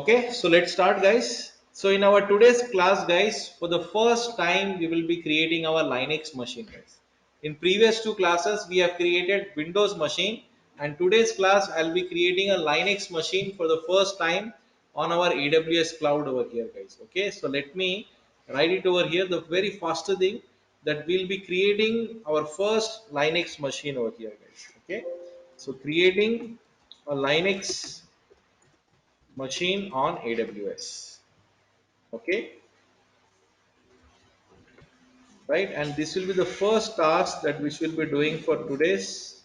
Okay, so let's start, guys. So in our today's class, guys, for the first time we will be creating our Linux machine, guys. In previous two classes we have created Windows machine, and today's class I'll be creating a Linux machine for the first time on our AWS cloud over here, guys. Okay, so let me write it over here. The very first thing that we'll be creating our first Linux machine over here, guys. Okay, so creating a Linux machine on AWS. Okay, right, and this will be the first task that we will be doing for today's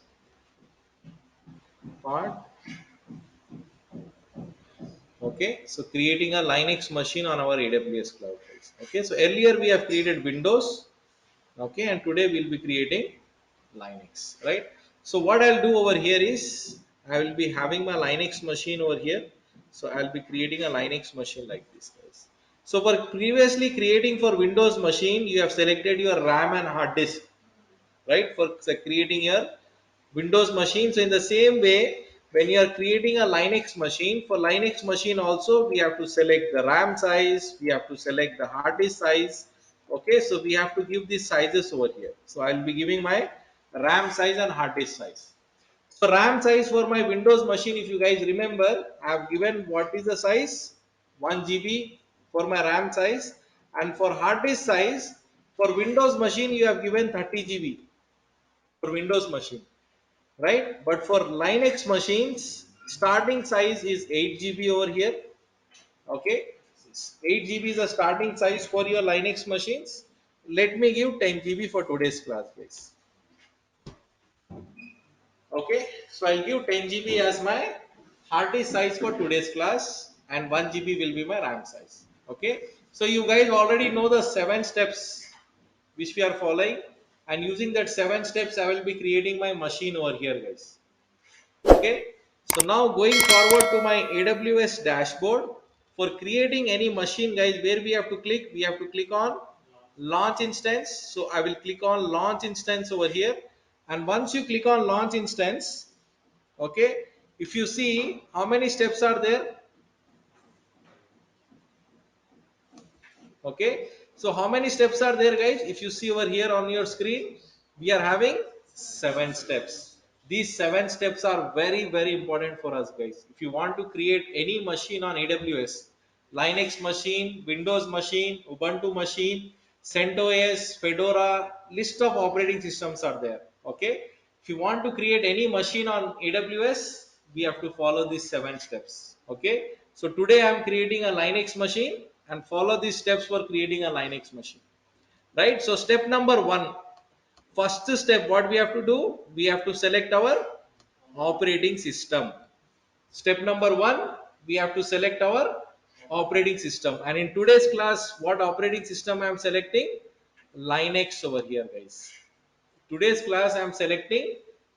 part. Okay, so creating a Linux machine on our AWS cloud, guys. Okay, so earlier we have created Windows. Okay, and today we'll be creating Linux, right? So what I'll do over here is I will be having my Linux machine over here. So I'll be creating a Linux machine like this, guys. So for previously creating for Windows machine, you have selected your RAM and hard disk, right? For creating your Windows machine. So in the same way, when you are creating a Linux machine, for Linux machine also we have to select the RAM size, we have to select the hard disk size. Okay, so we have to give these sizes over here. So I'll be giving my RAM size and hard disk size. So RAM size for my Windows machine, if you guys remember, I have given what is the size? 1 GB for my RAM size, and for hard disk size, for Windows machine you have given 30 GB for Windows machine, right? But for Linux machines, starting size is 8 GB over here. Okay, 8 GB is the starting size for your Linux machines. Let me give 10 GB for today's class, guys. Okay, so I'll give 10 GB as my hard disk size for today's class, and 1 GB will be my RAM size. Okay, so you guys already know the 7 steps which we are following, and using that 7 steps I will be creating my machine over here, guys. Okay, so now going forward to my AWS dashboard. For creating any machine, guys, where we have to click, we have to click on launch instance. So I will click on launch instance over here, and once you click on launch instance, okay, if you see how many steps are there. Okay, so how many steps are there, guys? If you see over here on your screen, we are having 7 steps. These 7 steps are very important for us, guys. If you want to create any machine on AWS, Linux machine, Windows machine, Ubuntu machine, CentOS, Fedora, list of operating systems are there. Okay, if you want to create any machine on AWS, we have to follow these 7 steps. Okay, so today I am creating a Linux machine, and follow these steps for creating a Linux machine, right? So step number one, first step, what we have to do, we have to select our operating system. Step number one, we have to select our operating system, and in today's class, what operating system I am selecting? Linux over here, guys. Today's class I am selecting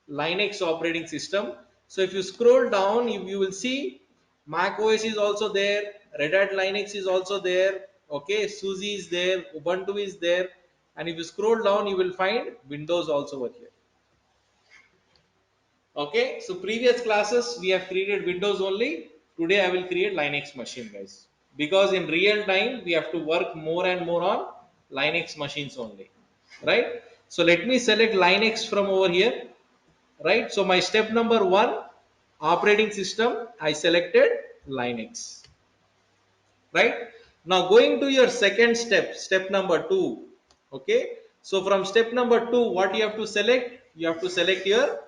Linux operating system. So if you scroll down, you will see Mac OS is also there, Red Hat Linux is also there, okay, SUSE is there, Ubuntu is there, and if you scroll down, you will find Windows also over here. Okay, so previous classes we have created Windows only. Today I will create Linux machine, guys, because in real time we have to work more and more on Linux machines only, right? So let me select Linux from over here, right? So my step number one, operating system, I selected Linux, right? Now going to your second step, step number two. Okay, so from step number two, what you have to select? You have to select your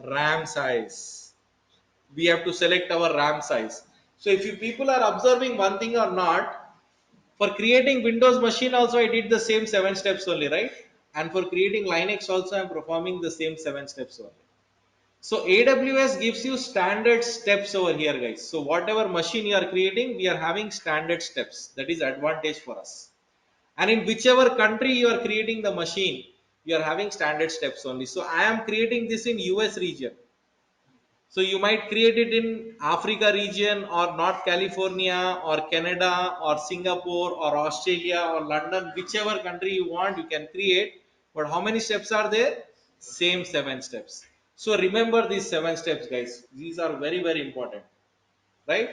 RAM size. We have to select our RAM size. So if you people are observing one thing or not, for creating Windows machine also I did the same 7 steps only, right? And for creating Linux also I am performing the same 7 steps only. So AWS gives you standard steps over here, guys. So whatever machine you are creating, we are having standard steps. That is advantage for us. And in whichever country you are creating the machine, you are having standard steps only. So I am creating this in US region. So you might create it in Africa region or North California or Canada or Singapore or Australia or London, whichever country you want, you can create. But how many steps are there? Same 7 steps. So remember these 7 steps, guys. These are very important, right?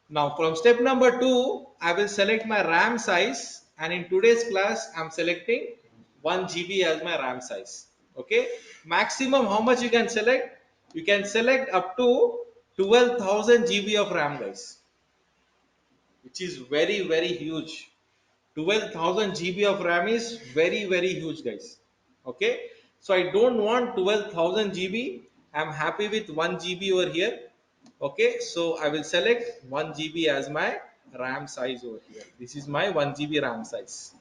Now from step number 2, I will select my RAM size, and in today's class I am selecting 1 GB as my RAM size. Okay, maximum how much you can select? You can select up to 12,000 GB of RAM, guys, which is very huge. 12,000 GB of RAM is very huge, guys. Okay, so I don't want 12,000 GB. I'm happy with 1 GB over here. Okay, so I will select 1 GB as my RAM size over here. This is my 1 GB RAM size.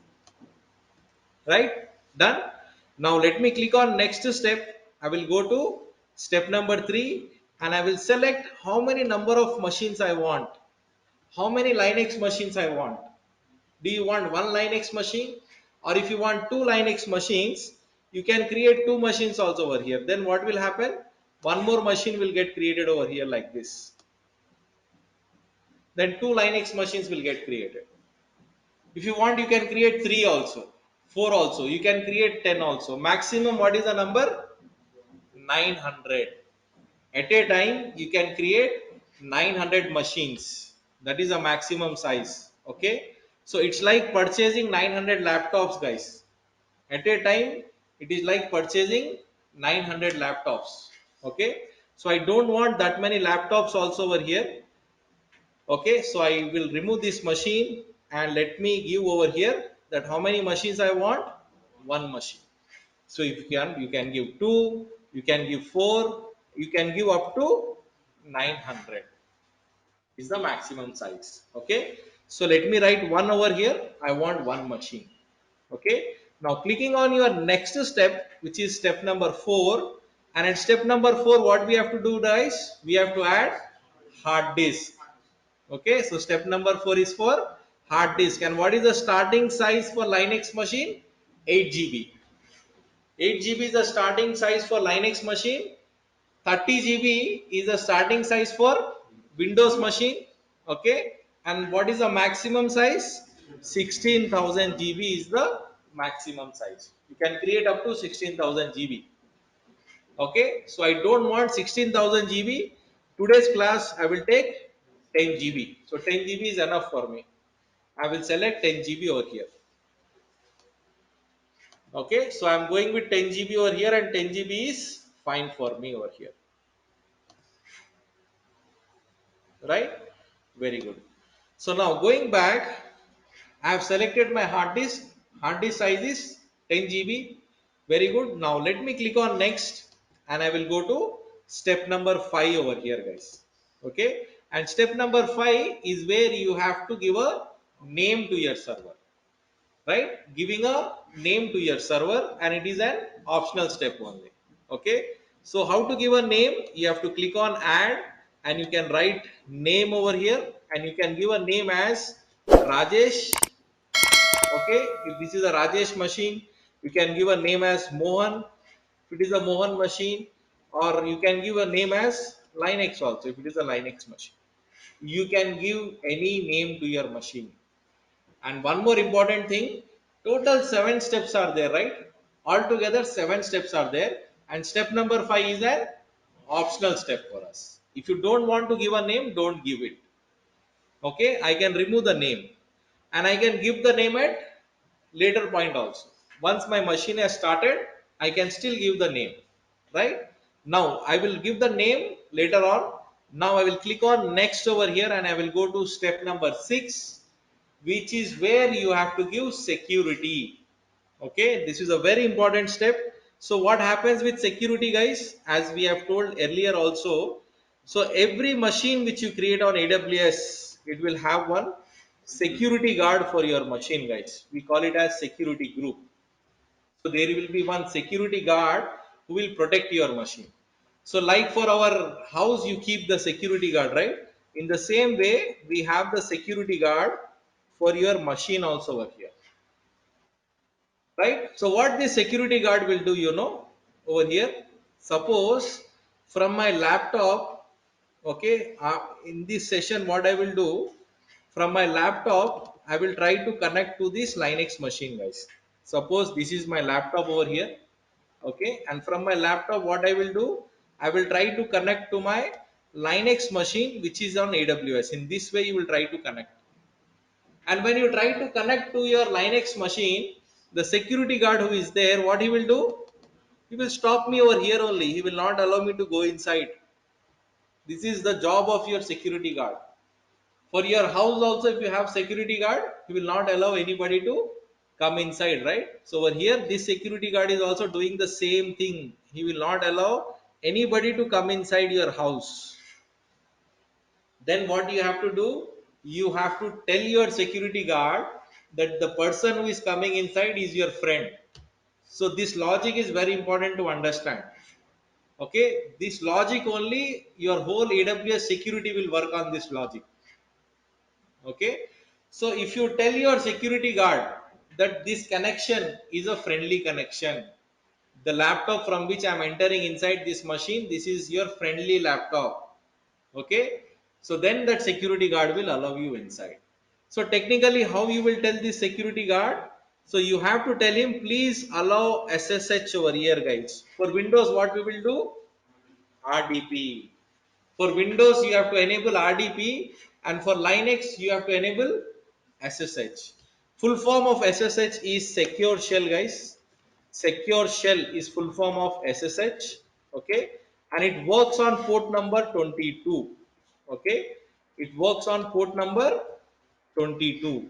Right? Done. Now let me click on next step. I will go to step number 3 and I will select how many number of machines I want. How many Linux machines I want. Do you want one Linux machine, or if you want two Linux machines, you can create two machines also over here. Then what will happen? One more machine will get created over here like this. Then two Linux machines will get created. If you want, you can create three also, four also. You can create 10 also. Maximum, what is the number? 900. At a time, you can create 900 machines. That is a maximum size. Okay. So it's like purchasing 900 laptops, guys. At a time, it is like purchasing 900 laptops. Okay. So I don't want that many laptops also over here. Okay, so I will remove this machine and let me give over here that how many machines I want. One machine. So if you can give two, you can give four, you can give up to 900 is the maximum size. Okay, so let me write one over here. I want one machine. Okay, now clicking on your next step, which is step number 4, and at step number 4, what we have to do, guys? We have to add hard disk. Okay, so step number 4 is for hard disk. And what is the starting size for Linux machine? 8 GB. 8 GB is the starting size for Linux machine. 30 GB is the starting size for Windows machine. Okay, and what is the maximum size? 16,000 GB is the maximum size. You can create up to 16,000 GB. Okay, so I don't want 16,000 GB. Today's class I will take 10 GB. So 10 GB is enough for me. I will select 10 GB over here. Okay, so I'm going with 10 GB over here, and 10 GB is fine for me over here. Right? Very good. So now going back, I have selected my hard disk. Hard disk size is 10 GB. Very good. Now let me click on next, and I will go to step number 5 over here, guys. Okay. And step number 5 is where you have to give a name to your server. Right? Giving a name to your server, and it is an optional step only. Okay, so how to give a name? You have to click on add, and you can write name over here, and you can give a name as Rajesh. Okay, if this is a Rajesh machine, you can give a name as Mohan. If it is a Mohan machine, or you can give a name as Linux also. If it is a Linux machine, you can give any name to your machine. And one more important thing, total 7 steps are there, right? Altogether 7 steps are there, and step number 5 is an optional step for us. If you don't want to give a name, don't give it. Okay, I can remove the name, and I can give the name at later point also. Once my machine has started, I can still give the name, right? Now I will give the name later on. Now I will click on next over here, and I will go to step number 6, which is where you have to give security. Okay, this is a very important step. So what happens with security, guys? As we have told earlier also, so every machine which you create on AWS, it will have one security guard for your machine, guys. We call it as security group. So there will be one security guard who will protect your machine. So like for our house, you keep the security guard, right? In the same way, we have the security guard for your machine also over here, right? So what this security guard will do, over here, suppose from my laptop, okay, in this session, what I will do, from my laptop, I will try to connect to this Linux machine, guys. Suppose this is my laptop over here. Okay, and from my laptop, what I will do, I will try to connect to my Linux machine which is on AWS. In this way you will try to connect. And when you try to connect to your Linux machine, the security guard who is there, what he will do? He will stop me over here only. He will not allow me to go inside. This is the job of your security guard. For your house also, if you have security guard, he will not allow anybody to come inside, right? So over here, this security guard is also doing the same thing. He will not allow anybody to come inside your house. Then what you have to do? You have to tell your security guard that the person who is coming inside is your friend. So this logic is very important to understand. Okay, this logic only, your whole AWS security will work on this logic. Okay, so if you tell your security guard that this connection is a friendly connection, the laptop from which I'm entering inside this machine, this is your friendly laptop. Okay, so then that security guard will allow you inside. So technically how you will tell this security guard? So you have to tell him, please allow SSH over here, guys. For Windows, what we will do? RDP. For Windows, you have to enable RDP, and for Linux, you have to enable SSH. Full form of SSH is secure shell, guys. Secure shell is full form of SSH. Okay, and it works on port number 22. Okay, it works on port number 22.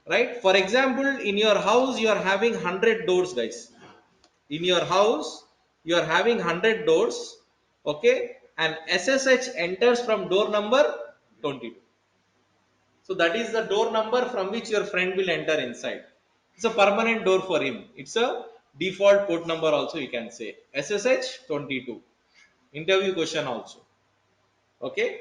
Right? For example, in your house, you are having 100 doors, guys. In your house, you are having 100 doors. Okay, and SSH enters from door number 22. So that is the door number from which your friend will enter inside. It's a permanent door for him. It's a default port number also, you can say. SSH 22. Interview question also. Okay,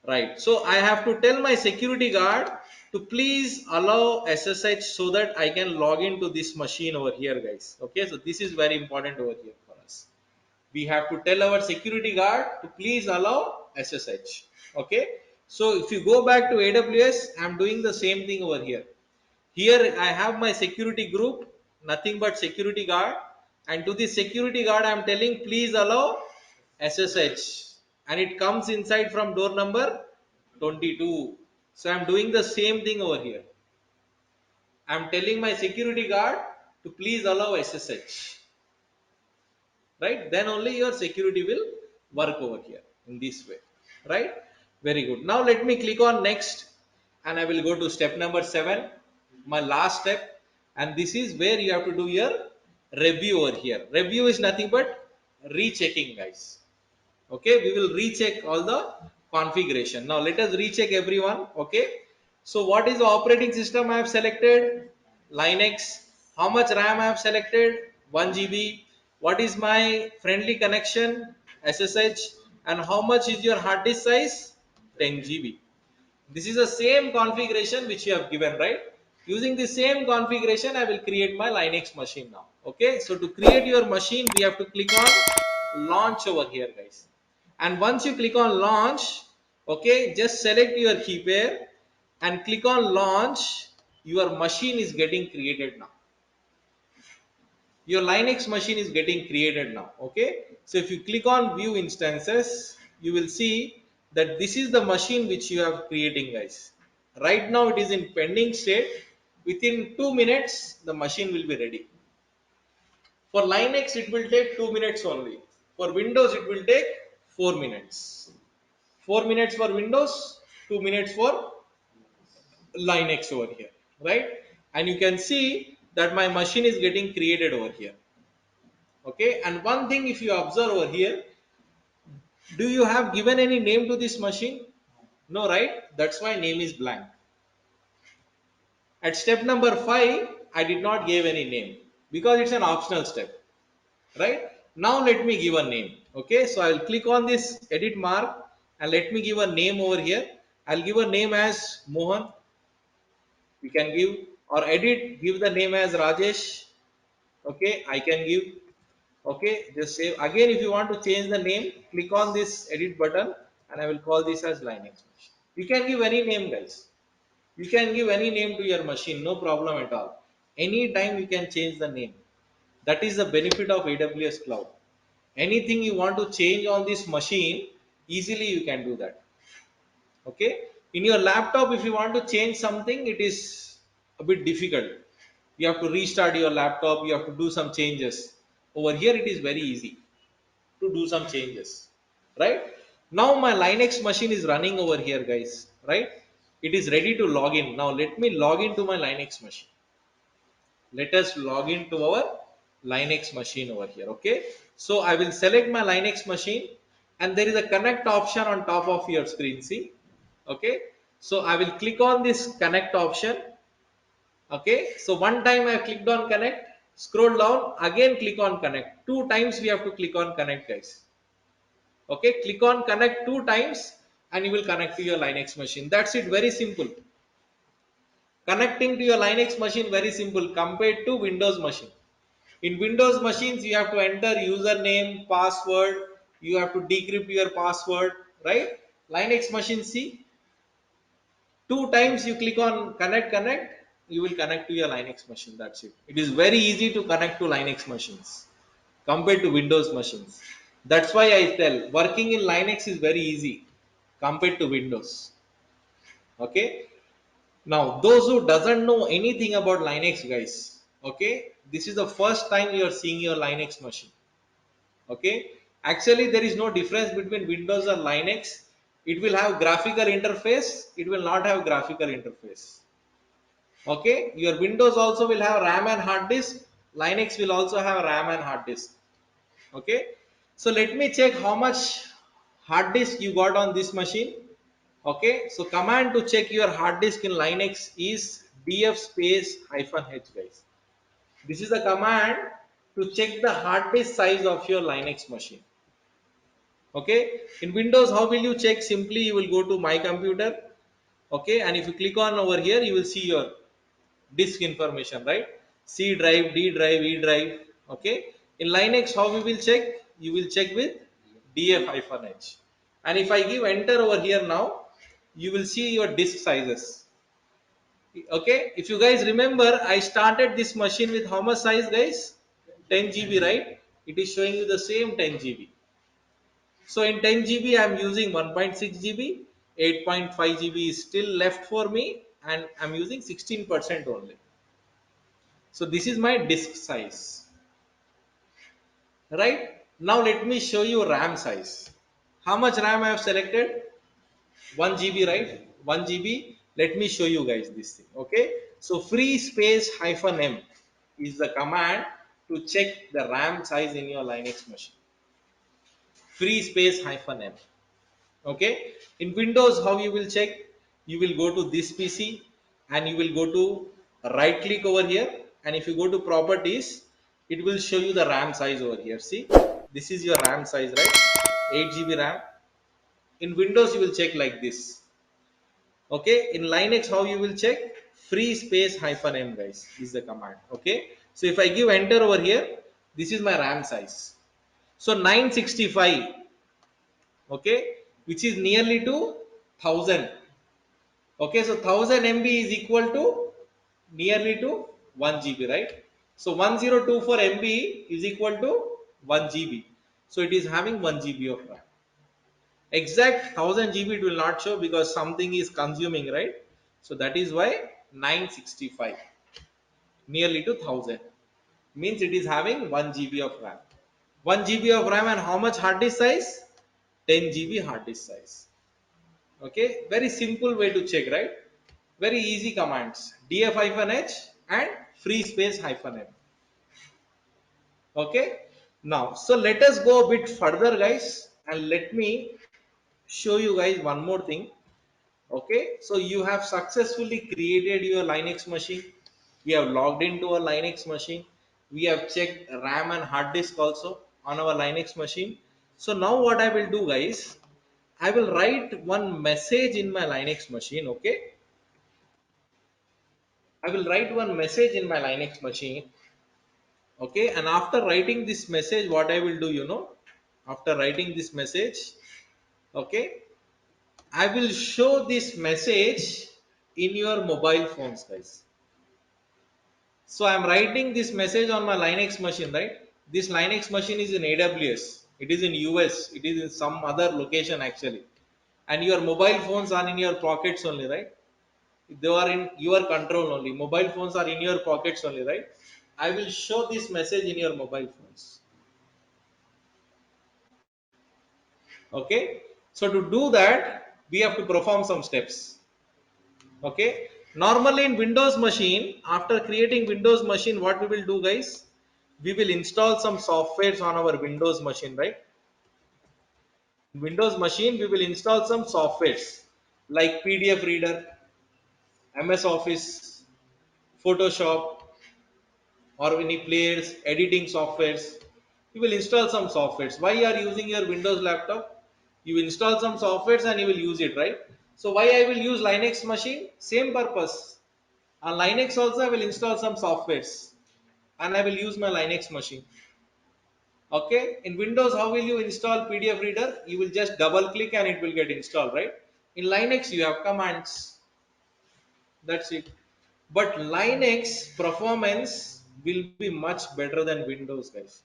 right. So I have to tell my security guard to please allow SSH so that I can log into this machine over here, guys. Okay, so this is very important over here for us. We have to tell our security guard to please allow SSH. Okay, so if you go back to AWS, I'm doing the same thing over here. Here I have my security group, nothing but security guard, and to this security guard I am telling please allow SSH, and it comes inside from door number 22. So I am doing the same thing over here. I am telling my security guard to please allow SSH, right? Then only your security will work over here in this way, right? Very good. Now let me click on next, and I will go to step number 7, my last step. And this is where you have to do your review over here. Review is nothing but rechecking, guys. Okay, we will recheck all the configuration. Now let us recheck everyone. Okay, so what is the operating system I have selected? Linux. How much RAM I have selected? 1 GB. What is my friendly connection? SSH. And how much is your hard disk size? 10 GB. This is the same configuration which you have given, right? Using the same configuration, I will create my Linux machine now. Okay, so to create your machine, we have to click on launch over here, guys. And once you click on launch, okay, just select your key pair and click on launch. Your machine is getting created now. Your Linux machine is getting created now. Okay, so if you click on view instances, you will see that this is the machine which you are creating, guys. Right now it is in pending state. Within 2 minutes the machine will be ready. For Linux it will take 2 minutes only. For Windows it will take 4 minutes. 4 minutes for Windows, 2 minutes for Linux over here, right? And you can see that my machine is getting created over here. Okay, and one thing if you observe over here, do you have given any name to this machine? No, right? That's why name is blank. At step number 5, I did not give any name because it's an optional step, right? Now let me give a name. Okay, so I'll click on this edit mark and let me give a name over here. I'll give a name as Mohan. You can give, or edit, give the name as Rajesh. Okay, I can give. Okay, just save. Again, if you want to change the name, click on this edit button and I will call this as Linux machine. You can give any name, guys. You can give any name to your machine, no problem at all. Anytime you can change the name. That is the benefit of AWS cloud. Anything you want to change on this machine, easily you can do that. Okay, in your laptop if you want to change something, it is a bit difficult. You have to restart your laptop, you have to do some changes. Over here it is very easy to do some changes, right? Now my Linux machine is running over here, guys, right? It is ready to log in. Now let me log into my Linux machine. Let us log into our Linux machine over here. Okay, so I will select my Linux machine, and there is a connect option on top of your screen, see? Okay, so I will click on this connect option. Okay, so one time I clicked on connect, scroll down, again click on connect. Two times we have to click on connect, guys. Okay, click on connect two times and you will connect to your Linux machine. That's it, very simple. Connecting to your Linux machine, very simple compared to Windows machine. In Windows machines, you have to enter username, password, you have to decrypt your password, right? Linux machine, see, two times you click on connect, you will connect to your Linux machine. That's it. It is very easy to connect to Linux machines compared to Windows machines. That's why I tell working in Linux is very easy compared to Windows. Okay. Now, those who doesn't know anything about Linux, guys, okay, this is the first time you are seeing your Linux machine. Okay, actually there is no difference between Windows or Linux. It will have graphical interface. It will not have graphical interface. Okay, your Windows also will have RAM and hard disk. Linux will also have RAM and hard disk. Okay, so let me check how much hard disk you got on this machine. Okay, so command to check your hard disk in Linux is df space hyphen h, guys. This is the command to check the hard disk size of your Linux machine. Okay, in Windows, how will you check? Simply you will go to my computer. Okay, and if you click on over here, you will see your disk information, right? C drive, D drive, E drive. Okay, in Linux, how we will check? You will check with df-h. And if I give enter over here now, you will see your disk sizes. Okay, if you guys remember, I started this machine with how much size, guys? 10 GB, right? It is showing you the same 10 GB. So in 10 GB, I am using 1.6 GB, 8.5 GB is still left for me, and I'm using 16% only. So this is my disk size, right? Now let me show you RAM size. How much RAM I have selected? 1 GB, right? 1 GB. Let me show you guys this thing. Okay. So free space hyphen M is the command to check the RAM size in your Linux machine. Free space hyphen M. Okay, in Windows, how you will check? You will go to this PC and you will go to right click over here, and if you go to properties, it will show you the RAM size over here. See, this is your RAM size, right? 8 GB RAM. In Windows, you will check like this. Okay, in Linux, how you will check? Free space hyphen M, guys, is the command. Okay, so if I give enter over here, this is my RAM size. So 965, okay, which is nearly to 1000. Okay, so 1000 MB is equal to nearly to 1 GB, right? So 1024 MB is equal to 1 GB. So it is having 1 GB of RAM. Exact 1000 GB it will not show because something is consuming, right? So that is why 965, nearly to 1000, means it is having 1 GB of RAM. 1 GB of RAM, and how much hard disk size? 10 GB hard disk size. Okay, very simple way to check, right? Very easy commands, df-h and free space hyphen m. Okay, now so let us go a bit further, guys, and let me show you guys one more thing. Okay, so you have successfully created your Linux machine. We have logged into a Linux machine. We have checked RAM and hard disk also on our Linux machine. So now what I will do, guys, I will write one message in my Linux machine. Okay, I will write one message in my Linux machine. Okay, and after writing this message, what I will do, after writing this message, okay, I will show this message in your mobile phones, guys. So I'm writing this message on my Linux machine, right? This Linux machine is in AWS. It is in US, it is in some other location actually, and your mobile phones are in your pockets only, right? They are in your control only. Mobile phones are in your pockets only, right? I will show this message in your mobile phones. Okay, so to do that we have to perform some steps. Okay, normally in Windows machine, after creating Windows machine, what we will do, guys, we will install some softwares on our Windows machine, right? Windows machine we will install some softwares like PDF reader, MS Office, Photoshop, or any players, editing softwares. You will install some softwares. Why you are using your Windows laptop? You install some softwares and you will use it, right? So why I will use Linux machine? Same purpose. On Linux also I will install some softwares and I will use my Linux machine. Okay, in Windows, how will you install PDF reader? You will just double click and it will get installed, right? In Linux, you have commands. That's it. But Linux performance will be much better than Windows, guys.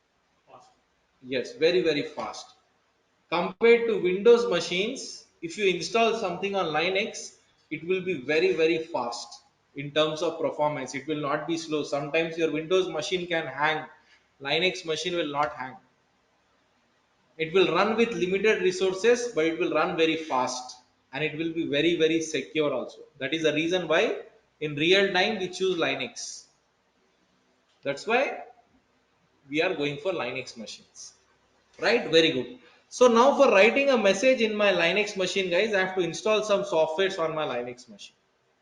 Yes, very, very fast. Compared to Windows machines, if you install something on Linux, it will be very, very fast in terms of performance. It will not be slow. Sometimes your Windows machine can hang. Linux machine will not hang. It will run with limited resources, but it will run very fast and it will be very, very secure also. That is the reason why in real time we choose Linux. That's why we are going for Linux machines. Right? Very good. So now for writing a message in my Linux machine, guys, I have to install some softwares on my Linux machine.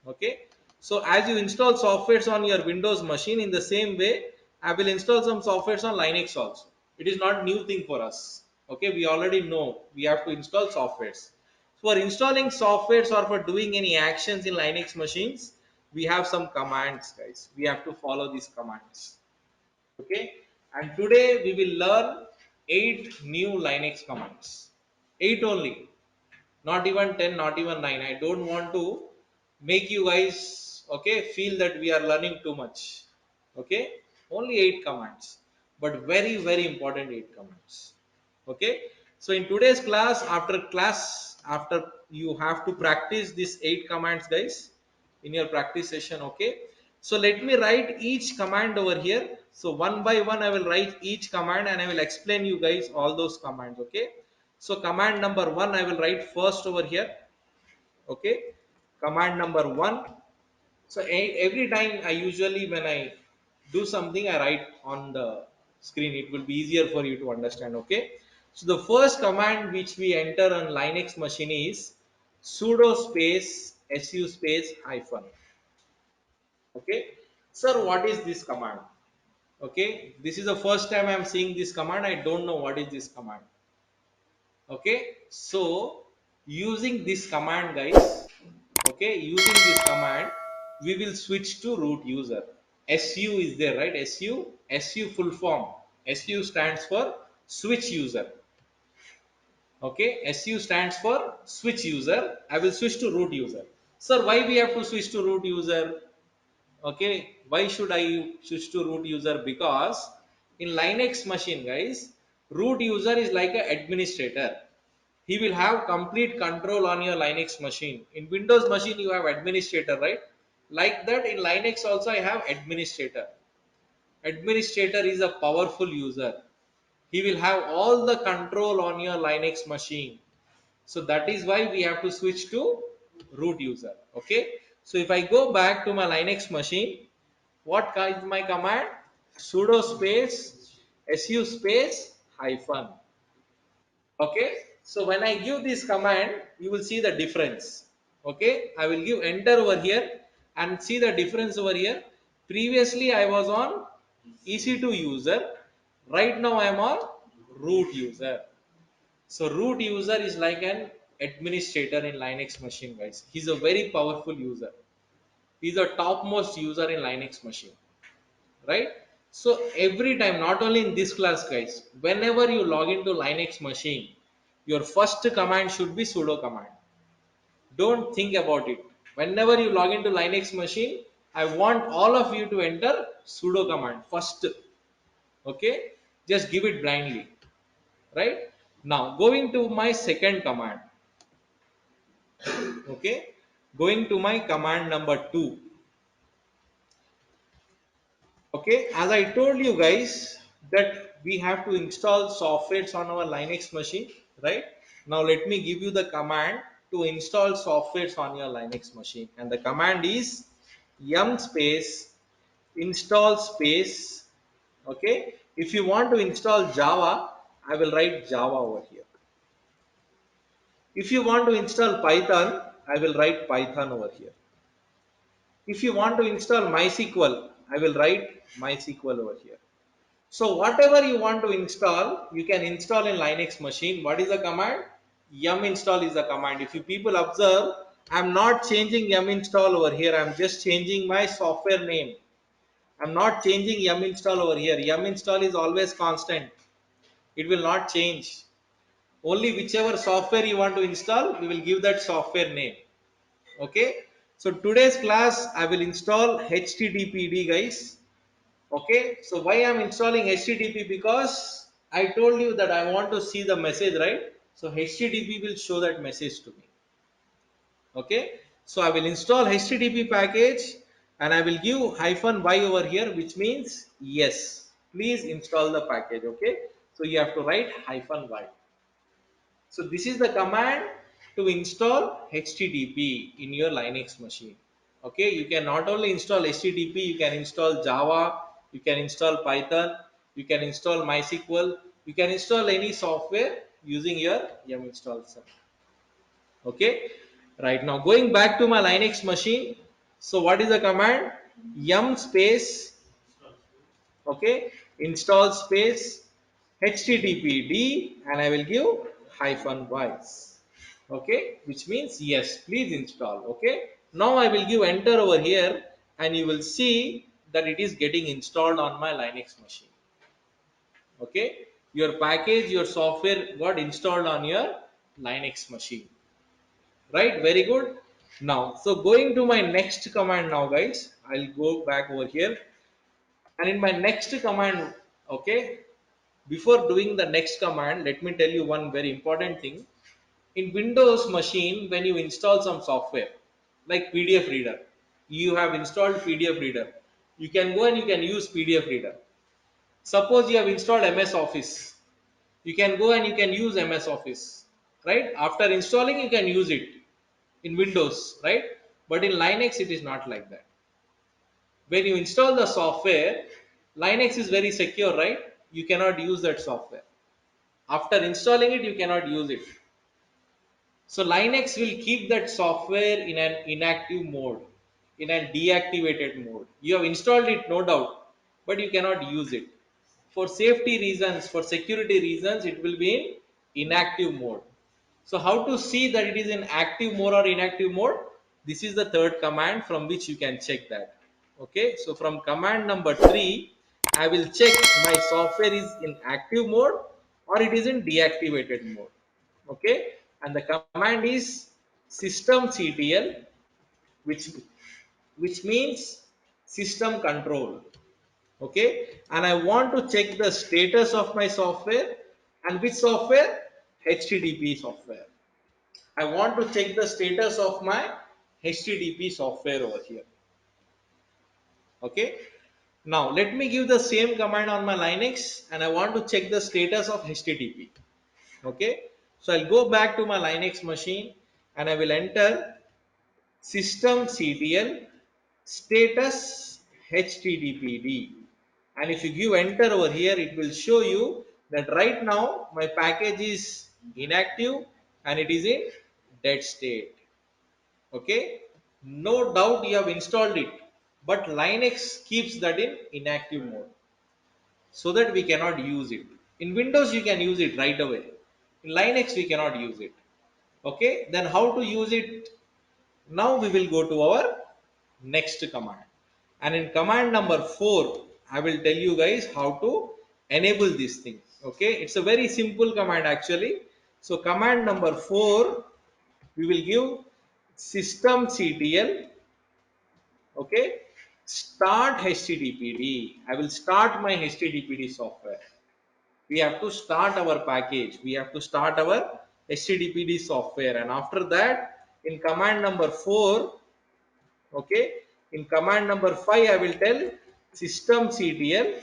Okay. So as you install softwares on your Windows machine, in the same way, I will install some softwares on Linux also. It is not new thing for us. Okay. We already know we have to install softwares. For installing softwares or for doing any actions in Linux machines, we have some commands, guys. We have to follow these commands. Okay, and today we will learn 8 new Linux commands. 8 only, not even 10, not even 9. I don't want to make you guys, okay, feel that we are learning too much. Okay, only 8 commands, but very, very important 8 commands. Okay, so in today's class, after you have to practice these 8 commands, guys, in your practice session. Okay, so let me write each command over here. So one by one I will write each command and I will explain you guys all those commands. Okay, so command number 1 I will write first over here. Okay, command number 1. So every time I usually, when I do something, I write on the screen. It will be easier for you to understand. Okay, so the first command which we enter on Linux machine is sudo space su space hyphen. Okay, sir, what is this command? Okay, this is the first time I am seeing this command. I don't know what is this command. Okay, so using this command, guys, okay, using this command we will switch to root user. Su is there, right? Su full form. Su stands for switch user. Okay, Su stands for switch user. I will switch to root user. Sir, why we have to switch to root user? Okay, why should I switch to root user? Because in Linux machine, guys, root user is like an administrator. He will have complete control on your Linux machine. In Windows machine you have administrator, right? Like that in Linux also I have administrator. Administrator is a powerful user. He will have all the control on your Linux machine. So that is why we have to switch to root user. Okay, so if I go back to my Linux machine, what is my command? Sudo space su space hyphen. Okay, so when I give this command, you will see the difference. Okay, I will give enter over here and see the difference over here. Previously I was on EC2 user, right now I am on root user. So root user is like an administrator in Linux machine, guys. He's a very powerful user. He's a topmost user in Linux machine, right? So every time, not only in this class, guys, whenever you log into Linux machine, your first command should be sudo command. Don't think about it. Whenever you log into Linux machine, I want all of you to enter sudo command first. Okay, just give it blindly. right? Now going to my second command. Okay, going to my command number 2. Okay, as I told you guys that we have to install softwares on our Linux machine, right? Now let me give you the command to install softwares on your Linux machine, and the command is yum space install space. Okay, if you want to install Java, I will write Java over here. If you want to install Python, I will write Python over here. If you want to install MySQL, I will write MySQL over here. So whatever you want to install, you can install in Linux machine. What is the command? Yum install is the command. If you people observe, I'm not changing yum install over here. I'm just changing my software name. I'm not changing yum install over here. Yum install is always constant. It will not change. Only whichever software you want to install, we will give that software name. Okay. So today's class, I will install HTTPD, guys. Okay, so why I'm installing HTTP? Because I told you that I want to see the message, right? So HTTP will show that message to me. Okay, so I will install HTTP package and I will give -y over here, which means yes, please install the package. Okay, so you have to write -y. So this is the command to install HTTP in your Linux machine. Okay, you can not only install HTTP, you can install Java, you can install Python, you can install MySQL, you can install any software using your yum install. Okay, right now going back to my Linux machine. So what is the command? Yum space, okay, install space httpd, and I will give -y, okay, which means yes, please install. Okay, now I will give enter over here and you will see that it is getting installed on my Linux machine. Okay, your package, your software got installed on your Linux machine, right? Very good. Now so going to my next command now, guys, I'll go back over here, and in my next command, okay, before doing the next command, let me tell you one very important thing. In Windows machine, when you install some software like PDF reader, you have installed PDF reader, you can go and you can use PDF reader. Suppose you have installed MS Office, you can go and you can use MS Office, right? After installing, you can use it in Windows, right? But in Linux, it is not like that. When you install the software, Linux is very secure, right? You cannot use that software. After installing it, you cannot use it. So Linux will keep that software in an inactive mode, in a deactivated mode. You have installed it, no doubt, but you cannot use it. For safety reasons, for security reasons, it will be in inactive mode. So how to see that it is in active mode or inactive mode? This is the third command from which you can check that. Okay, so from command number 3, I will check my software is in active mode or it is in deactivated mode. Okay, and the command is systemctl, which means system control. Okay, and I want to check the status of my software, and which software? HTTP software. I want to check the status of my HTTP software over here. Okay, now let me give the same command on my Linux and I want to check the status of HTTP. Okay, so I'll go back to my Linux machine and I will enter systemctl status httpd, and if you give enter over here, it will show you that right now my package is inactive and it is in dead state. Okay, no doubt you have installed it, but Linux keeps that in inactive mode so that we cannot use it. In Windows you can use it right away, in Linux we cannot use it. Okay, then how to use it? Now we will go to our next command, and in command number 4 I will tell you guys how to enable this thing. Okay, it's a very simple command actually. So command number 4, we will give systemctl, okay, start httpd. I will start my httpd software. We have to start our package. We have to start our HTTPD software, and after that, in command number 4, okay, in command number 5, I will tell systemctl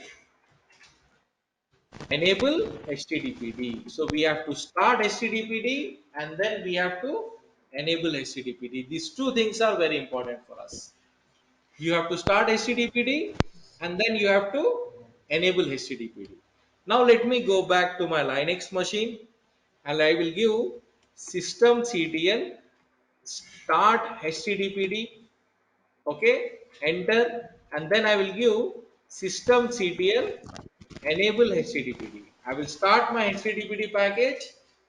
enable HTTPD. So we have to start HTTPD and then we have to enable HTTPD. These two things are very important for us. You have to start HTTPD and then you have to enable HTTPD. Now let me go back to my Linux machine and I will give systemctl start HTTPD, okay, enter, and then I will give systemctl enable HTTPD. I will start my HTTPD package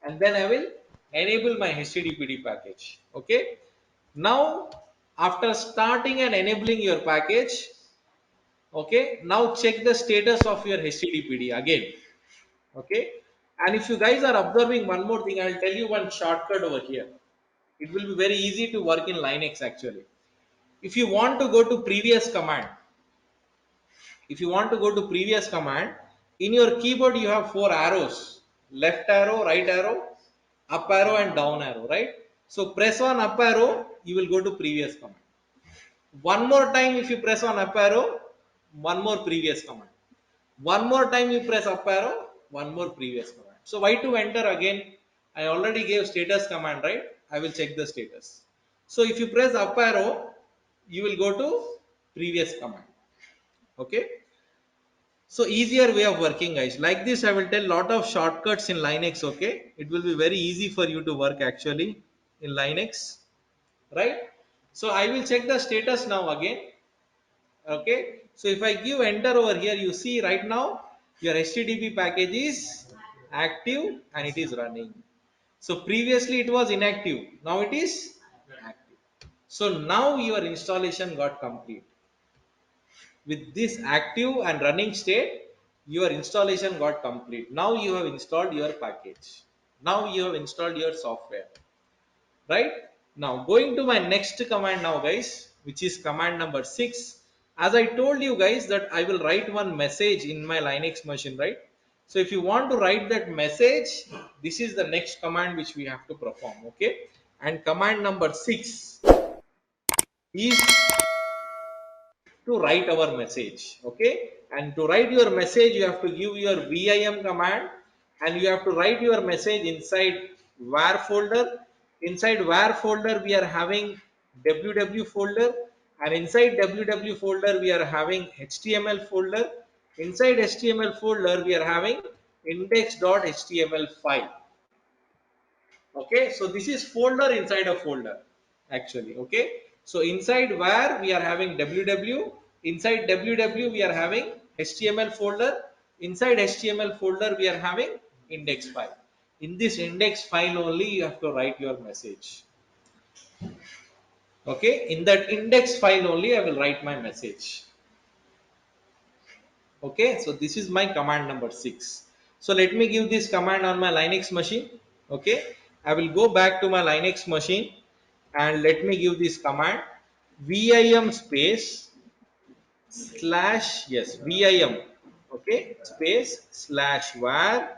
and then I will enable my HTTPD package. Okay. Now, after starting and enabling your package, okay, now check the status of your HTTPD again. Okay. And if you guys are observing one more thing, I will tell you one shortcut over here. It will be very easy to work in Linux actually. If you want to go to previous command, if you want to go to previous command, in your keyboard you have four arrows: left arrow, right arrow, up arrow and down arrow, right? So press on up arrow, you will go to previous command. One more time if you press on up arrow, one more previous command. One more time you press up arrow, one more previous command. So why to enter again? I already gave status command, right? I will check the status. So if you press up arrow, you will go to previous command. Okay. So easier way of working, guys. Like this, I will tell lot of shortcuts in Linux. Okay, it will be very easy for you to work actually in Linux, right? So I will check the status now again. Okay, so if I give enter over here, you see right now your HTTP package is active and it is running. So previously it was inactive. Now it is active. So now your installation got complete. With this active and running state, your installation got complete. Now you have installed your package. Now you have installed your software, right? Now going to my next command now, guys, which is command number 6. As I told you guys that I will write one message in my Linux machine, right? So if you want to write that message, this is the next command which we have to perform, okay? And command number 6 is to write our message, okay? And to write your message, you have to give your vim command and you have to write your message inside var folder. Inside var folder we are having www folder, and inside www folder we are having html folder. Inside html folder we are having index.html file. Okay, so this is folder inside a folder actually. Okay, so inside where we are having www, inside www we are having html folder, inside html folder we are having index file. In this index file only you have to write your message. Okay, in that index file only I will write my message. Okay, so this is my command number 6. So let me give this command on my Linux machine. Okay, I will go back to my Linux machine and let me give this command: vim space slash, yes, vim, okay, space slash var,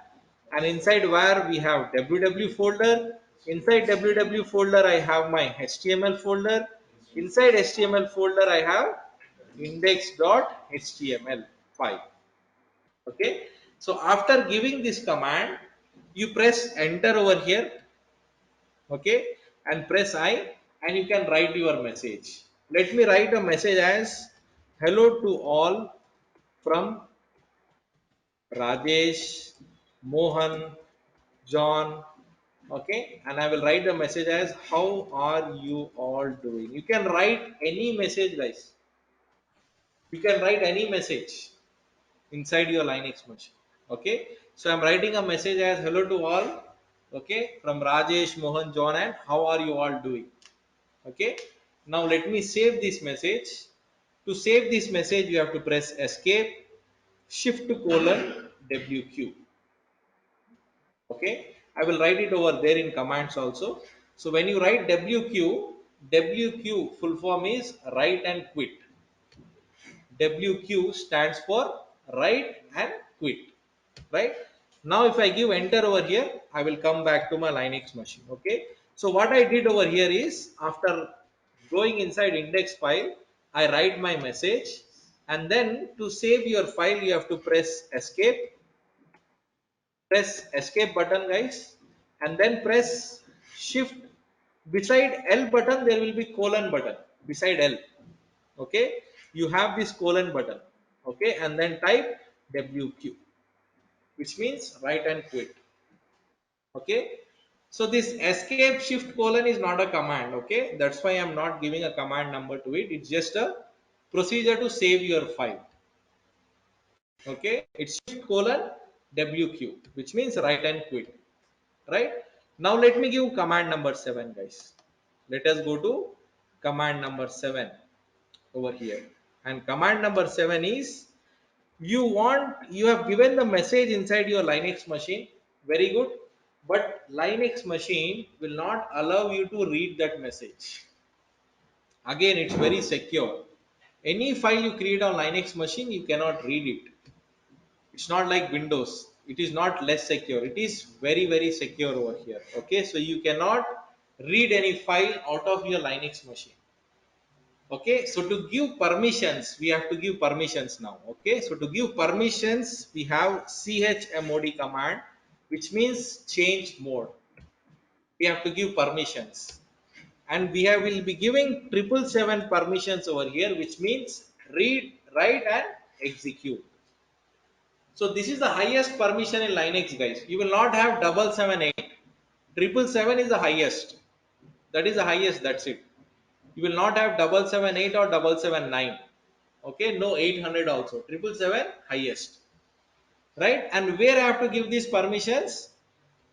and inside var we have www folder. Inside www folder I have my html folder. Inside html folder I have index.html file. Okay, so after giving this command, you press enter over here, okay, and press I, and you can write your message. Let me write a message as hello to all from Rajesh, Mohan, John. Okay, and I will write a message as how are you all doing. You can write any message, guys. You can write any message inside your Linux machine. Okay, so I'm writing a message as hello to all. Okay, from Rajesh, Mohan, John, and how are you all doing? Okay, now let me save this message. To save this message, you have to press escape, shift colon WQ. Okay, I will write it over there in commands also. So when you write WQ, WQ full form is write and quit. WQ stands for write and quit, right? Now if I give enter over here, I will come back to my Linux machine. Okay, so what I did over here is, after going inside index file, I write my message, and then to save your file you have to press escape button, guys, and then press shift. Beside L button there will be colon button beside L. Okay, you have this colon button. Okay, and then type WQ, which means write and quit. Okay, so this escape shift colon is not a command. Okay, that's why I'm not giving a command number to it. It's just a procedure to save your file. Okay, it's shift colon WQ, which means write and quit. Right, now let me give command number 7, guys. Let us go to command number 7 over here. And command number 7 is, you have given the message inside your Linux machine. Very good, but Linux machine will not allow you to read that message. Again, it's very secure. Any file you create on Linux machine, you cannot read it. It's not like Windows. It is not less secure. It is very, very secure over here. Okay, so you cannot read any file out of your Linux machine. Okay, so to give permissions, we have to give permissions now. Okay, so to give permissions, we have chmod command, which means change mode. We have to give permissions, and will be giving 777 permissions over here, which means read, write, and execute. So this is the highest permission in Linux, guys. You will not have 778. 777 is the highest. That is the highest. That's it. You will not have 778 or 779. Okay, no 800 also. 777 highest. Right? And where I have to give these permissions?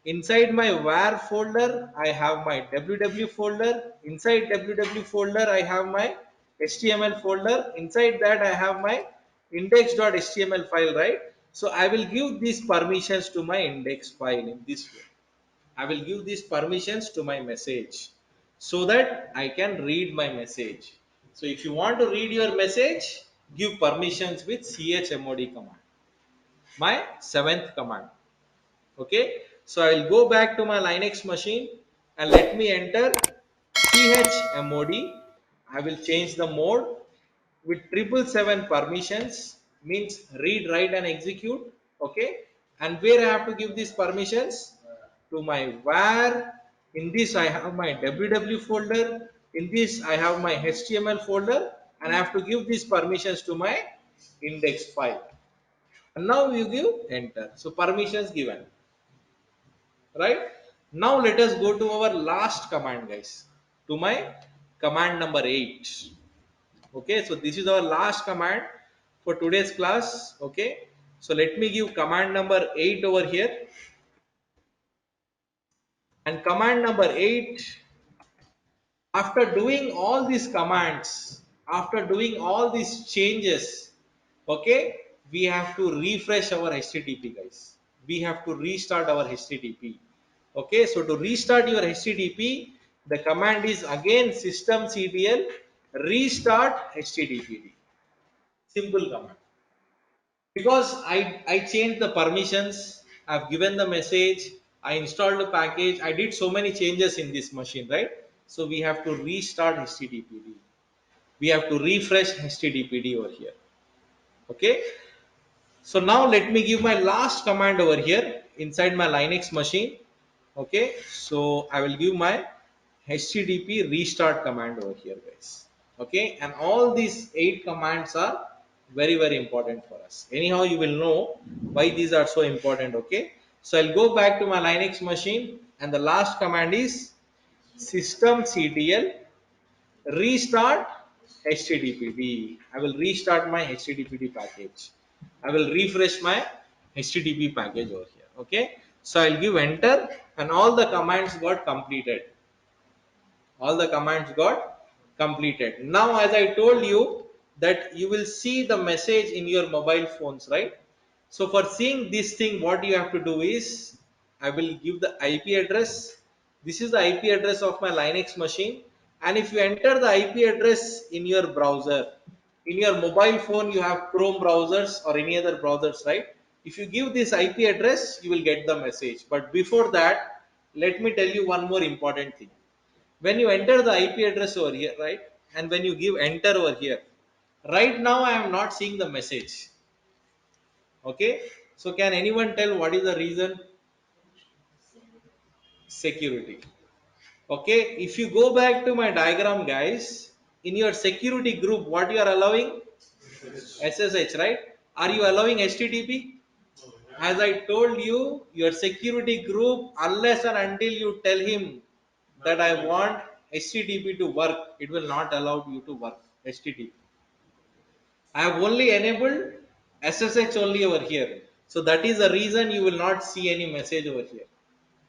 Inside my var folder, I have my www folder. Inside www folder, I have my HTML folder. Inside that, I have my index.html file, right? So I will give these permissions to my index file in this way. I will give these permissions to my message so that I can read my message. So if you want to read your message, give permissions with chmod command, my seventh command. Okay, so I'll go back to my Linux machine and let me enter chmod. I will change the mode with 777 permissions, means read, write, and execute. Okay, and where I have to give these permissions? To my var. In this I have my www folder. In this I have my HTML folder, and I have to give these permissions to my index file. And now you give enter. So permissions given. Right, now let us go to our last command, guys, to my command number 8. Okay, so this is our last command for today's class. Okay, so let me give command number 8 over here. And command number 8, after doing all these commands, after doing all these changes, okay, we have to refresh our HTTP, guys. We have to restart our HTTP. Okay, so to restart your HTTP, the command is again systemctl restart HTTPD. Simple command. Because I changed the permissions, I've given the message, I installed the package, I did so many changes in this machine, right? So we have to restart HTTPD. We have to refresh HTTPD over here. Okay, so now let me give my last command over here inside my Linux machine. Okay, so I will give my HTTP restart command over here, guys. Okay, and all these 8 commands are very, very important for us. Anyhow, you will know why these are so important. Okay, so I'll go back to my Linux machine, and the last command is systemctl restart HTTPD. I will restart my HTTPD package. I will refresh my HTTP package over here. Okay, so I'll give enter, and all the commands got completed. All the commands got completed. Now, as I told you, that you will see the message in your mobile phones, right? So for seeing this thing, what you have to do is, I will give the IP address. This is the IP address of my Linux machine. And if you enter the IP address in your browser, in your mobile phone, you have Chrome browsers or any other browsers, right? If you give this IP address, you will get the message. But before that, let me tell you one more important thing. When you enter the IP address over here, right, and when you give enter over here, right now I am not seeing the message. Okay, so can anyone tell what is the reason? Security. Okay, if you go back to my diagram, guys, in your security group, what you are allowing? SSH, right? Are you allowing HTTP? As I told you, your security group, unless and until you tell him that I want HTTP to work, it will not allow you to work HTTP. I have only enabled SSH only over here. So that is the reason you will not see any message over here.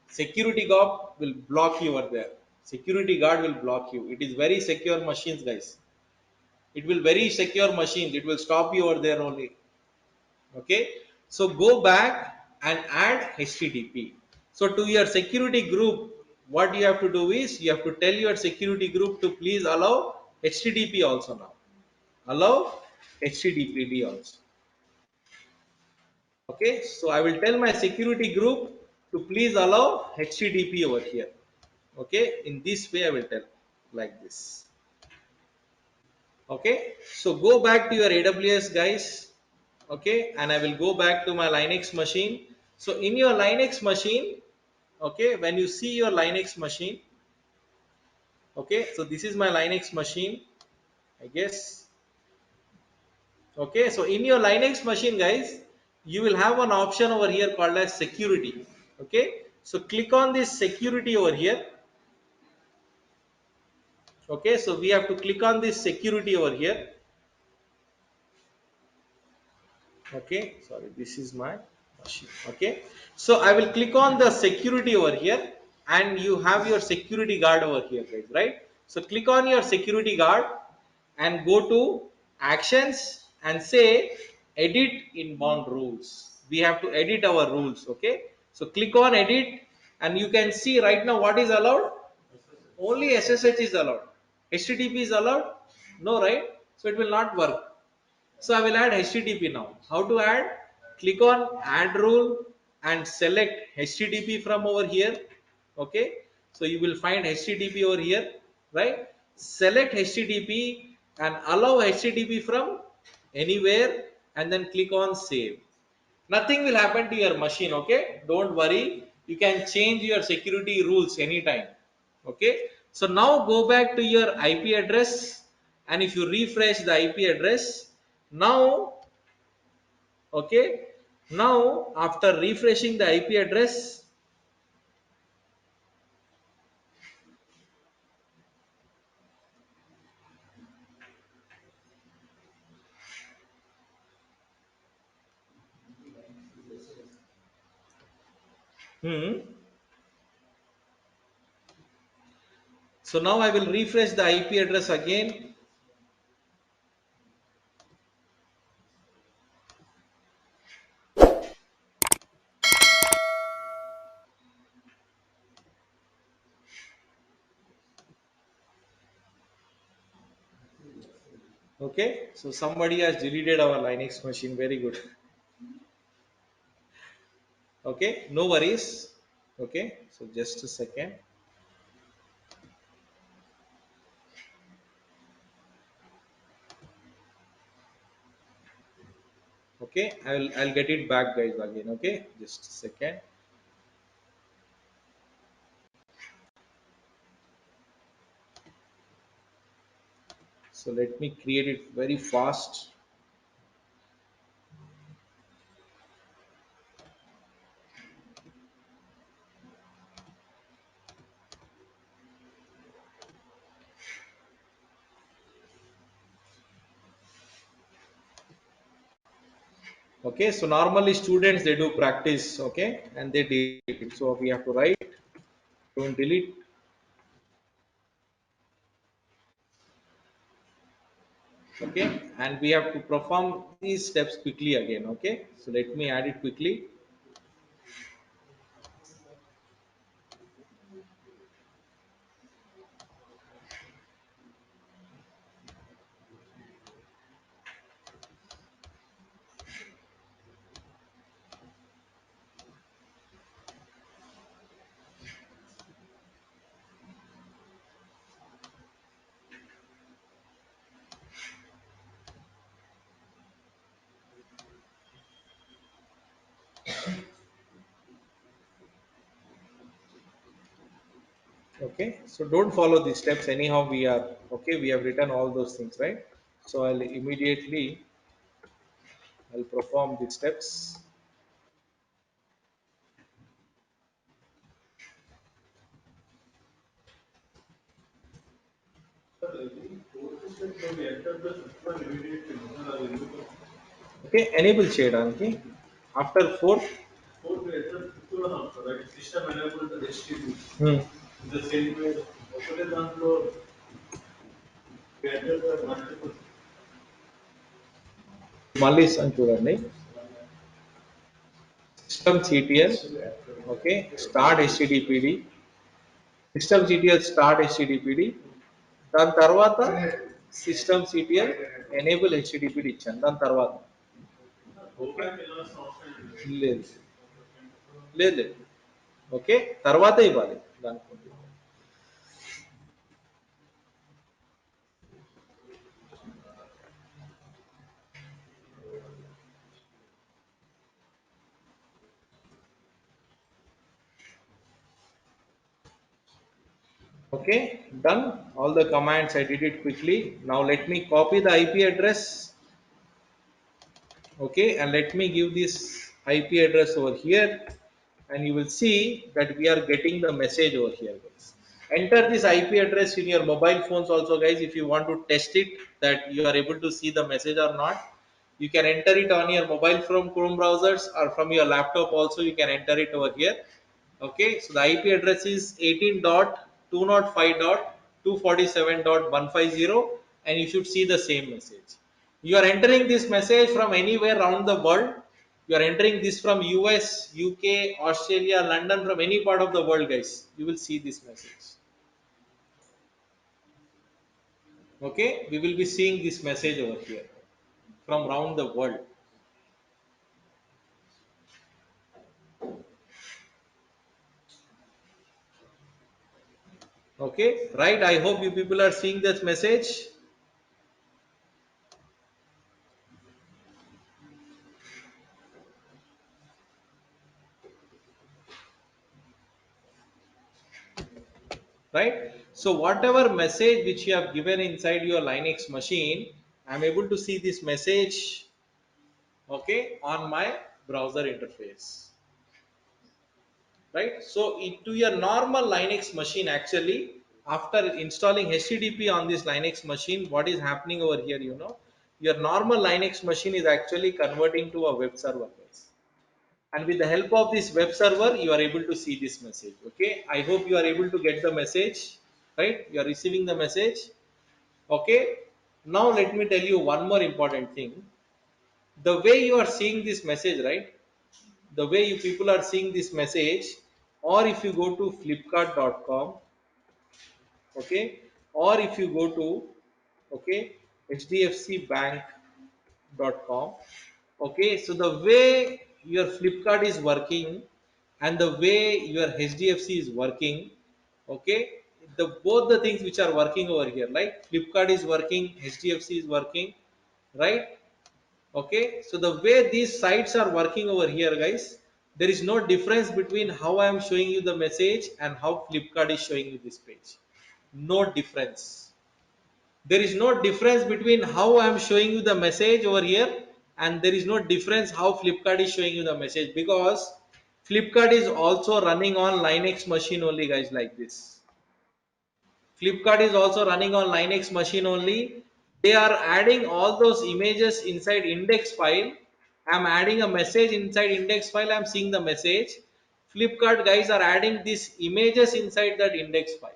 Security guard will block you over there. Security guard will block you. It is very secure machines, guys. It will very secure machines. It will stop you over there only. Okay, so go back and add HTTP. So to your security group, what you have to do is you have to tell your security group to please allow HTTP also now. Allow HTTP also. Okay, so I will tell my security group to please allow HTTP over here. Okay, in this way I will tell like this. Okay, so go back to your AWS, guys. Okay, and I will go back to my Linux machine. So in your Linux machine, okay, when you see your Linux machine, okay, so this is my Linux machine, I guess. Okay, so in your Linux machine, guys, you will have an option over here called as security. Okay, so click on this security over here. Okay, so we have to click on this security over here. Okay, sorry, this is my machine. Okay, so I will click on the security over here, and you have your security guard over here, guys, right? So click on your security guard and go to actions and say edit inbound rules. We have to edit our rules. Okay, so click on edit, and you can see right now what is allowed. Only SSH is allowed. HTTP is allowed? No, right? So it will not work. So I will add HTTP now. How to add? Click on add rule and select HTTP from over here. Okay. So you will find HTTP over here, right? Select HTTP and allow HTTP from anywhere, and then click on save. Nothing will happen to your machine. Okay. Don't worry. You can change your security rules anytime. Okay. So now go back to your IP address, and if you refresh the IP address, now, okay, now after refreshing the IP address, hmm, so now I will refresh the IP address again. Okay, so somebody has deleted our Linux machine. Very good. Okay, no worries. Okay, so just a second. Okay, I'll get it back, guys, again. Okay, just a second. So let me create it very fast. Okay, so normally students they do practice, okay, and they delete it. So we have to write, don't delete. Okay, and we have to perform these steps quickly again. Okay, so let me add it quickly. Okay, so don't follow these steps anyhow. We are okay. We have written all those things, right? So I'll perform the steps. Okay, enable shade Anki. After fourth, hmm. మళ్ళీ ఇస్తాను చూడండి system CTL okay start httpd system CTL start httpd దాని తర్వాత system CTL enable httpd ఇచ్చాను దాని తర్వాత okay లేదు లేదు లేదు ఓకే తర్వాత ఇవ్వాలి దానికి okay done all the commands I did it quickly now let me copy the IP address okay and let me give this IP address over here and you will see that we are getting the message over here guys enter this IP address in your mobile phones also guys if you want to test it that you are able to see the message or not you can enter it on your mobile from Chrome browsers or from your laptop also you can enter it over here okay so the IP address is 18.205.247.150 and you should see the same message you are entering this message from anywhere around the world you are entering this from US UK Australia London from any part of the world guys you will see this message okay we will be seeing this message over here from around the world okay right I hope you people are seeing this message right so whatever message which you have given inside your Linux machine I'm able to see this message okay on my browser interface right so into your normal Linux machine actually after installing HTTP on this Linux machine what is happening over here your normal Linux machine is actually converting to a web server guys. And with the help of this web server you are able to see this message okay I hope you are able to get the message right you are receiving the message okay now let me tell you one more important thing the way you are seeing this message right the way you people are seeing this message or if you go to flipkart.com okay or if you go to okay hdfcbank.com okay so the way your Flipkart is working and the way your HDFC is working okay the both the things which are working over here like Flipkart is working HDFC is working right okay so the way these sites are working over here guys there is no difference between how I am showing you the message and how Flipkart is showing you this page no difference there is no difference between how I am showing you the message over here and there is no difference how Flipkart is showing you the message because Flipkart is also running on Linux machine only guys like this Flipkart is also running on Linux machine only. They are adding all those images inside index file. I'm adding a message inside index file. I'm seeing the message. Flipkart guys are adding these images inside that index file.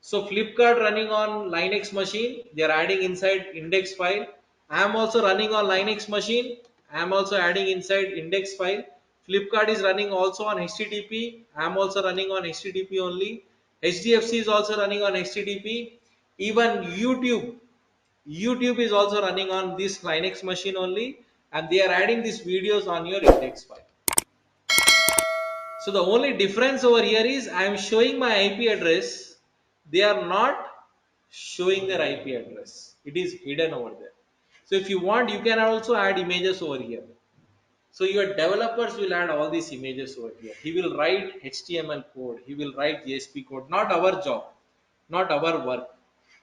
So Flipkart running on Linux machine, they are adding inside index file. I am also running on Linux machine. I am also adding inside index file. Flipkart is running also on HTTP. I am also running on HTTP only. HDFC is also running on HTTP. Even YouTube is also running on this Linux machine only, and they are adding these videos on your index file. So the only difference over here is I am showing my IP address. They are not showing their IP address. It is hidden over there. So if you want, you can also add images over here. So your developers will add all these images over here. He will write HTML code, he will write JSP code. Not our job, not our work.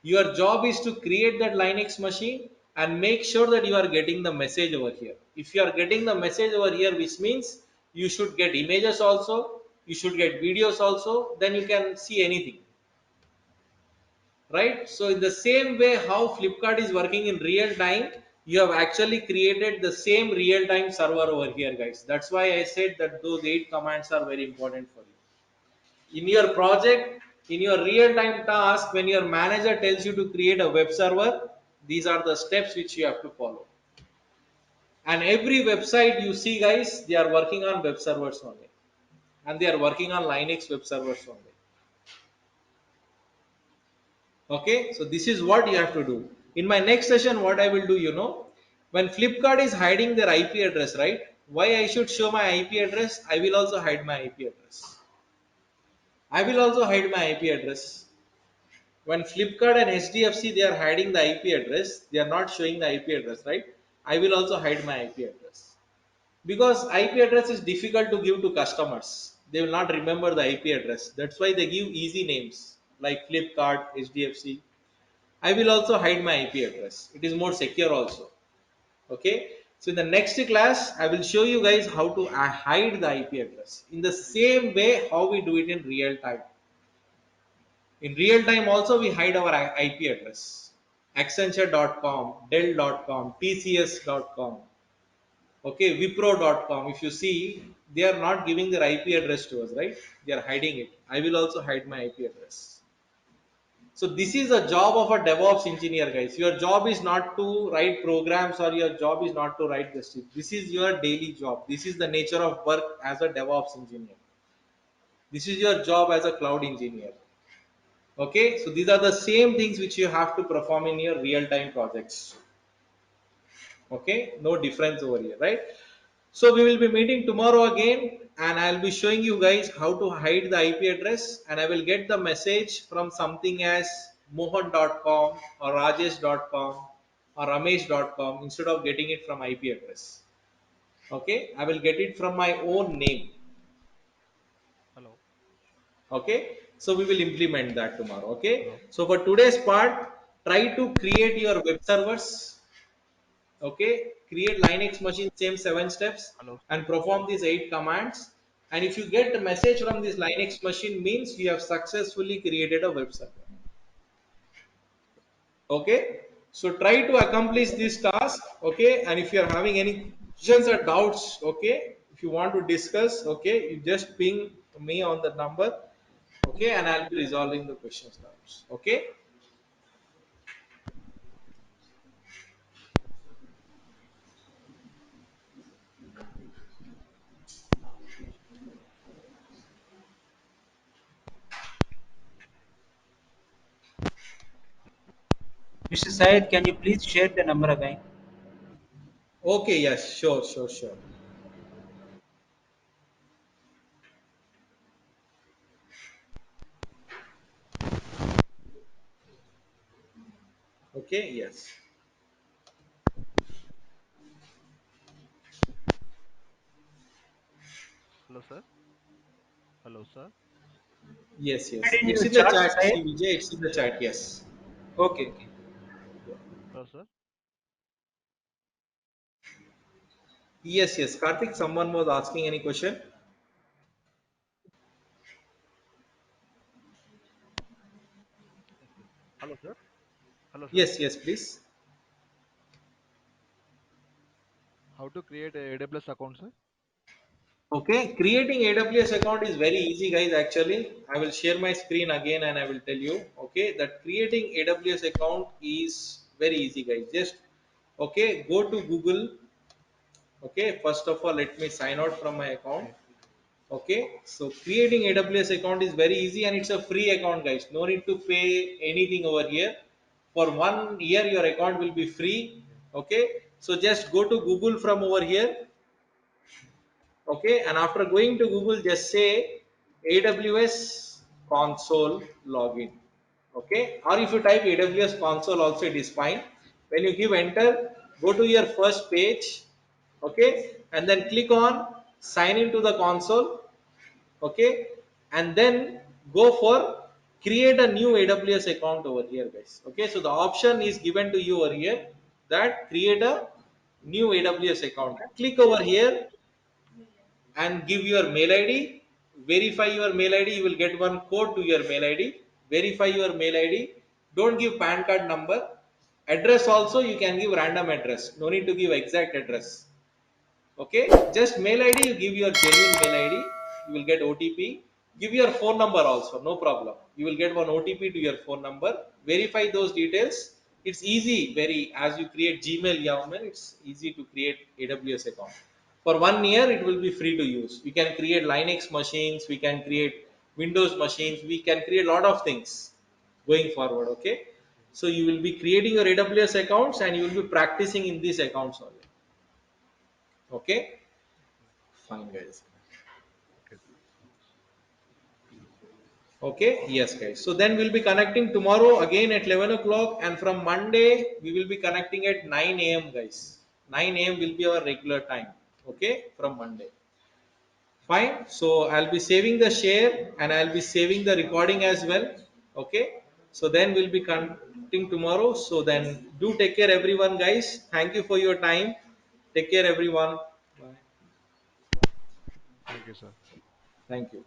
Your job is to create that Linux machine and make sure that you are getting the message over here. If you are getting the message over here, which means you should get images also, you should get videos also, then you can see anything, right? So in the same way how Flipkart is working in real time, you have actually created the same real time server over here, guys. That's why I said that those 8 commands are very important for you in your project. In your real time task, when your manager tells you to create a web server, these are the steps which you have to follow. And every website you see, guys, they are working on web servers only, and they are working on Linux web servers only. Okay, so this is what you have to do. In my next session, what I will do, when Flipkart is hiding their IP address, right? Why I should show my IP address? I will also hide my IP address. I will also hide my IP address. When Flipkart and HDFC they are hiding the IP address, they are not showing the IP address, right? I will also hide my IP address, because IP address is difficult to give to customers. They will not remember the IP address. That's why they give easy names like Flipkart, HDFC. I will also hide my IP address. It is more secure also. Okay. So in the next class, I will show you guys how to hide the IP address in the same way how we do it in real time. In real time also we hide our IP address. Accenture.com, Dell.com, TCS.com, okay, Wipro.com. If you see, they are not giving their IP address to us, right? They are hiding it. I will also hide my IP address. So this is a job of a DevOps engineer, guys. Your job is not to write programs, or your job is not to write the script. This is your daily job. This is the nature of work as a DevOps engineer. This is your job as a cloud engineer. Okay, so these are the same things which you have to perform in your real-time projects. Okay, no difference over here, right? So we will be meeting tomorrow again, and I'll be showing you guys how to hide the IP address, and I will get the message from something as mohan.com or rajesh.com or ramesh.com instead of getting it from IP address. Okay, I will get it from my own name. Hello. Okay, so we will implement that tomorrow. Okay, Hello. so for today's part, try to create your web servers. Okay, create Linux machine, same 7 steps, Hello, sir. and perform these 8 commands. And if you get a message from this Linux machine, means you have successfully created a web server. Okay, so try to accomplish this task. Okay, and if you are having any questions or doubts, okay, if you want to discuss, okay, you just ping me on the number. Okay, and I'll be resolving the questions doubts. Okay. Mr. Syed, can you please share the number again? Okay, yes, sure, sure, sure. Okay, yes. Hello, sir. Hello, sir. Yes, Add yes. in It's your in the chat, chat. Syed. See, Vijay, it's in the chat. Yes. Okay, okay. Hello, sir. Yes, yes. Karthik, someone was asking any question? Yes, yes. Hello, sir. Hello, sir. Yes, yes, please. How to create a AWS account, sir? Okay. Creating AWS account is very easy, guys. Actually, I will share my screen again and I will tell you. Okay, that creating AWS account is very easy, guys. Just okay, go to Google. Okay, first of all, let me sign out from my account. Yes. Okay, so creating AWS account is very easy and it's a free account, guys. No need to pay anything over here. For 1 year, your account will be free. Yes. Okay, so just go to Google from over here. Okay, and after going to Google, just say AWS console login. Okay, or if you type AWS console, also it is fine. When you give enter, go to your first page. Okay, and then click on sign into the console. Okay, and then go for create a new AWS account over here, guys. Okay, so the option is given to you over here that create a new AWS account. Click over here and give your mail ID. Verify your mail ID. You will get one code to your mail ID. Verify your mail ID. Don't give PAN card number. Address also you can give random address. No need to give exact address. Okay, just mail ID. You give your genuine mail ID. You will get OTP. Give your phone number also. No problem. You will get one OTP to your phone number. Verify those details. It's easy. Very as you create Gmail, Yahoo, it's easy to create AWS account. For 1 year, it will be free to use. We can create Linux machines. We can create Windows machines. We can create a lot of things going forward. Okay, so you will be creating your AWS accounts and you will be practicing in these accounts only. Okay, fine, guys. Okay. Okay, yes, guys. So then we'll be connecting tomorrow again at 11 o'clock, and from Monday we will be connecting at 9 a.m., guys. 9 a.m. will be our regular time. Okay, from Monday. Fine. So I'll be saving the share and I'll be saving the recording as well. Okay. So then we'll be connecting tomorrow. So then do take care, everyone, guys. Thank you for your time. Take care, everyone. Bye. Thank you, sir. Thank you.